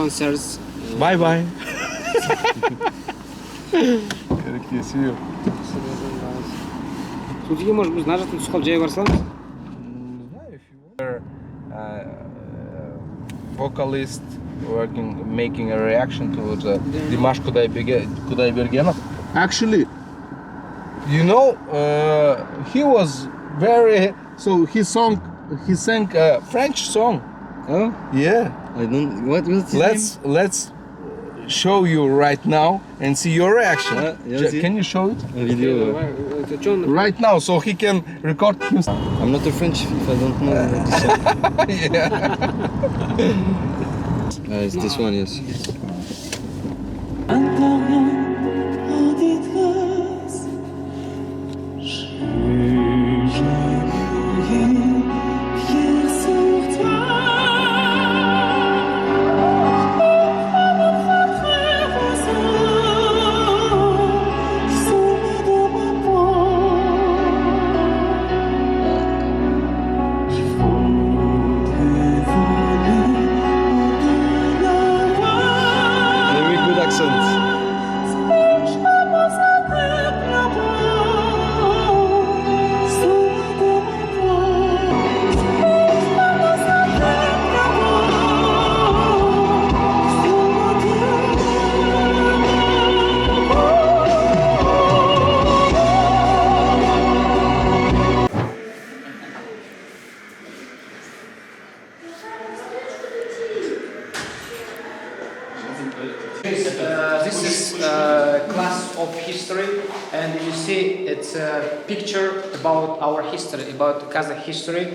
concerts. Bye bye. See you. Судьи, может быть, знаешь, что сколько жай барсам? Vocalist making a reaction to the Dimash Kudaibergenov. Actually, you know, he was very. So he sang a French song. Oh, Yeah. I don't. What's his name? Let's show you right now and see your reaction. Yeah, Can you show it A video. right now so he can record himself? I'm not a French if I don't know the song. It's this one, yes. Very good accent. This is class of history, and you see it's a picture about our history, about Kazakh history.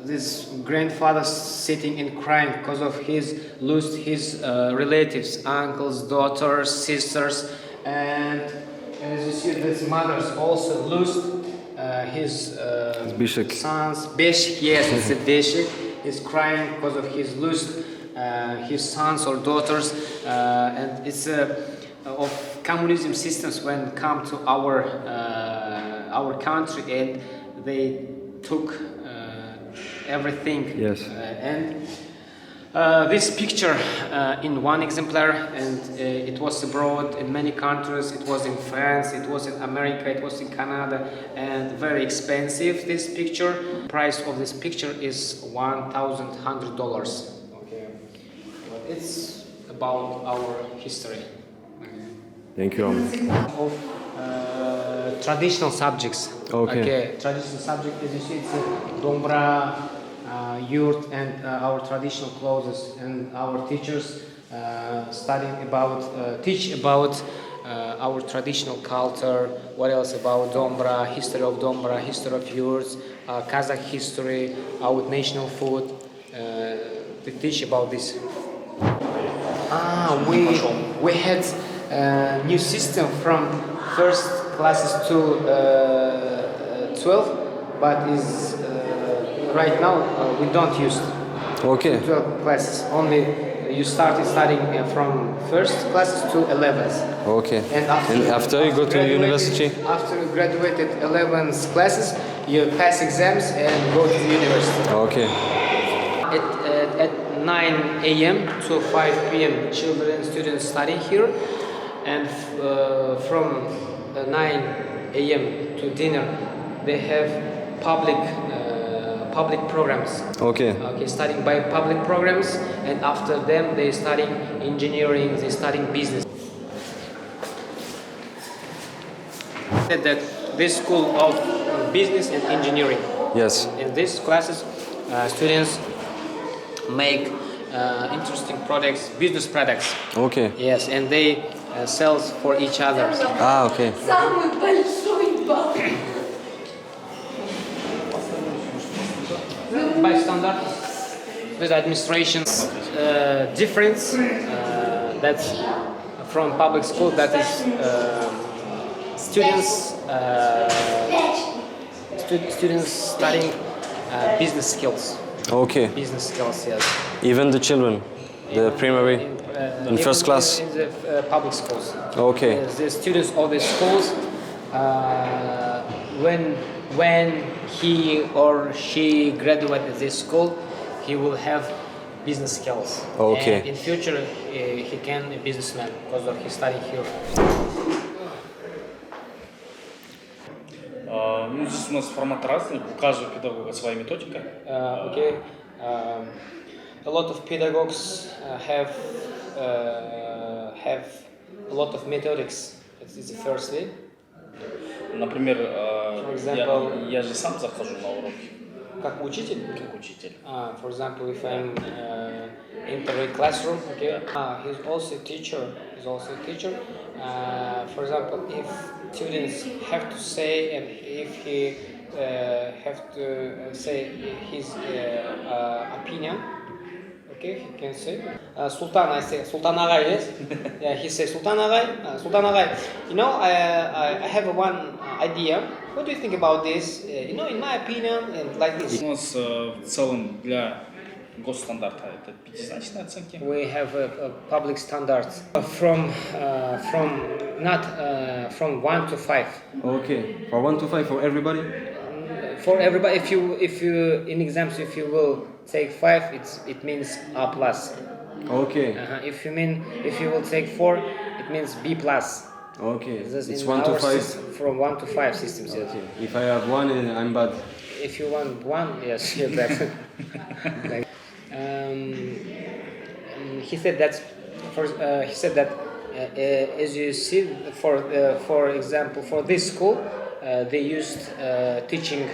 This grandfather sitting and crying because of his lost his relatives, uncles, daughters, sisters, and as you see, this mother's also lost his Bishik. sons. Beshik, yes, it's a Beshik. He's crying because of his lost his sons or daughters, and it's of communism systems when come to our country, and they took everything. Yes. And this picture in one exemplar, and it was abroad in many countries. It was in France, it was in America, it was in Canada, and very expensive. This picture, price of this picture is $1,100. Okay, but it's about our history. Thank you. Of traditional subjects. Okay. Traditional subject, as you see, it's dombra, yurt, and our traditional clothes, and our teachers teach about our traditional culture. What else about dombra, history of yurts, Kazakh history, our national food. They teach about this. We had new system from first classes to 12, but is right now we don't use Okay. 12 classes. Only you started studying from first classes to 11th. Okay. And after you go to university? After you graduated 11th classes, you pass exams and go to the university. Okay. At 9 a.m. to 5 p.m. children and students study here, and from 9 a.m. to dinner they have public programs. Okay. Okay, studying by public programs, and after them they studying engineering, they studying business. That this school of business and engineering. Yes. In these classes, students make interesting products, business products. Okay. Yes, and they sell for each other. Ah, okay. Самый большой бал. By standard, with administration's difference, that's from public school. That is students studying business skills. Okay. Business skills, yes. Even the children, the primary, in first class. In the public schools. Okay. The students of the schools, when he or she graduated this school, he will have business skills. Okay. And in future, he can be a businessman because of his study here. Ну, здесь у нас формат разный, у каждого педагога своя методика. Okay. A lot of pedagogues have a lot of methodics. It's the first way. Например, example, я же сам захожу на уроки Как учитель? как учитель. For example, if I'm in the classroom, okay. He's also a teacher. For example, if students have to say and if he have to say his opinion, okay, he can say. Sultan, I say Sultan Agay, yes. Yeah, he says Sultan Agay, Sultan Agay. You know, I have one idea. What do you think about this? You know, in my opinion, and like this. У нас в целом для госстандарта это пятизначные оценки. We have a public standards from 1 to 5. Okay. For 1 to 5 for everybody? For everybody, if you in exams if you will take 5, it means A plus. Okay. If you will take 4, it means B plus. Okay. This It's in 1 to our 5. system, from 1 to 5 systems. Yes. Okay. If I have 1, I'm bad. If you want 1, yes, you're bad. Like, he said that. As you see, for example, for this school, they used teaching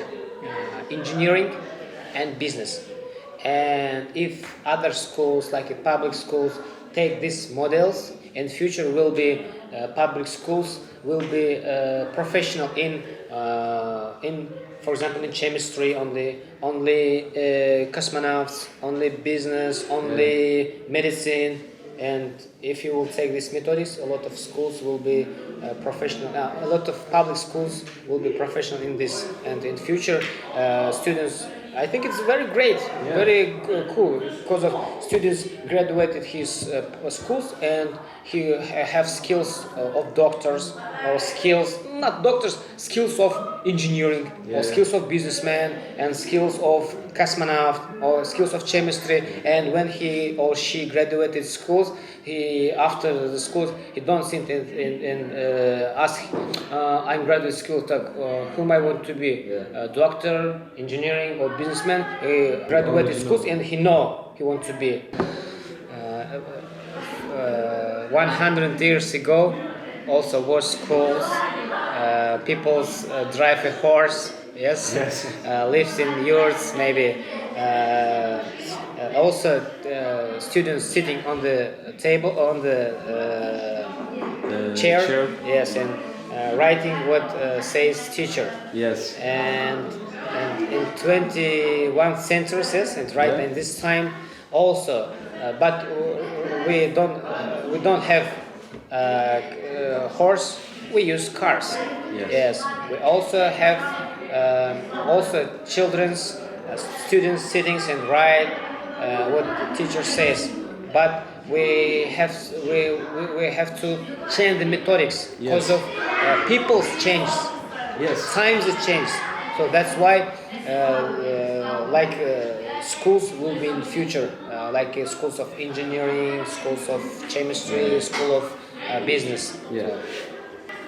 engineering and business. And if other schools, like public schools, take these models, in future will be public schools will be professional in, for example, in chemistry, only cosmonauts, only business, only medicine. And if you will take these methods, a lot of schools will be professional. A lot of public schools will be professional in this. And in future, students, I think it's very great, very cool, because of students graduated his schools and he have skills of doctors or skills, not doctors, skills of engineering or skills of businessman and skills of cosmonaut or skills of chemistry. And when he or she graduated schools, after the schools, he don't sit and ask, I'm graduate school, whom I want to be, doctor, engineering or businessman. He graduated schools and he know he wants to be. 100 years ago, also was schools. People drive a horse. Yes. Lives in yurts, maybe. Also, students sitting on the table, on the chair. Yes, and writing what says teacher. Yes. And in 21st century, yes, and right in this time also, but we don't have horse. We use cars. Yes. We also have children's students sitting and write what the teacher says, but we have to change the methodics because of people's change. Yes. Times it changed, so that's why schools will be in future, schools of engineering, schools of chemistry, school of business. Yeah.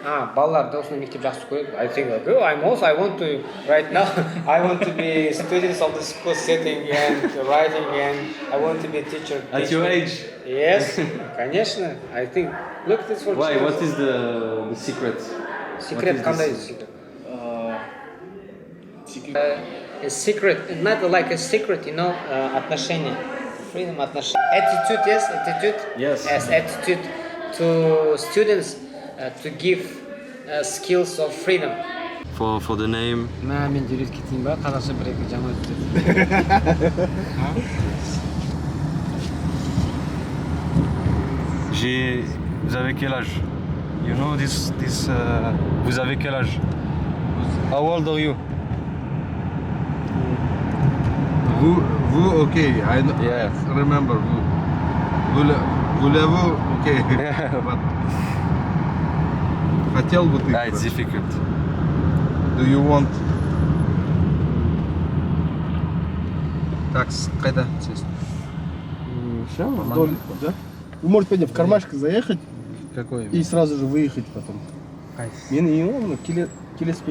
Балалар осындай мектеп жақсы көреді. I think like, I want to right now. I want to be students of the school sitting and writing, and I want to be a teacher. At your age? Yes, конечно. I think. Look, this for. Why? What is the secret? Secret, қандай secret? A secret, not like a secret, you know, отношения, freedom отношения. Attitude, yes, attitude. Yes. As attitude to students to give skills of freedom. For the name. Мен жүріп кетейін ба? Қазақша бір-екі жаңа Vous avez quel âge? You know this vous avez quel âge? How old are you? Vous, okay, I remember vous. Voulez-vous, okay. But хотел бы ты? It's difficult. Do you want? Такс, қайда? Все, да? Вы можете пойти в кармашек заехать Какой? и сразу же выехать потом. Мен үйім келесі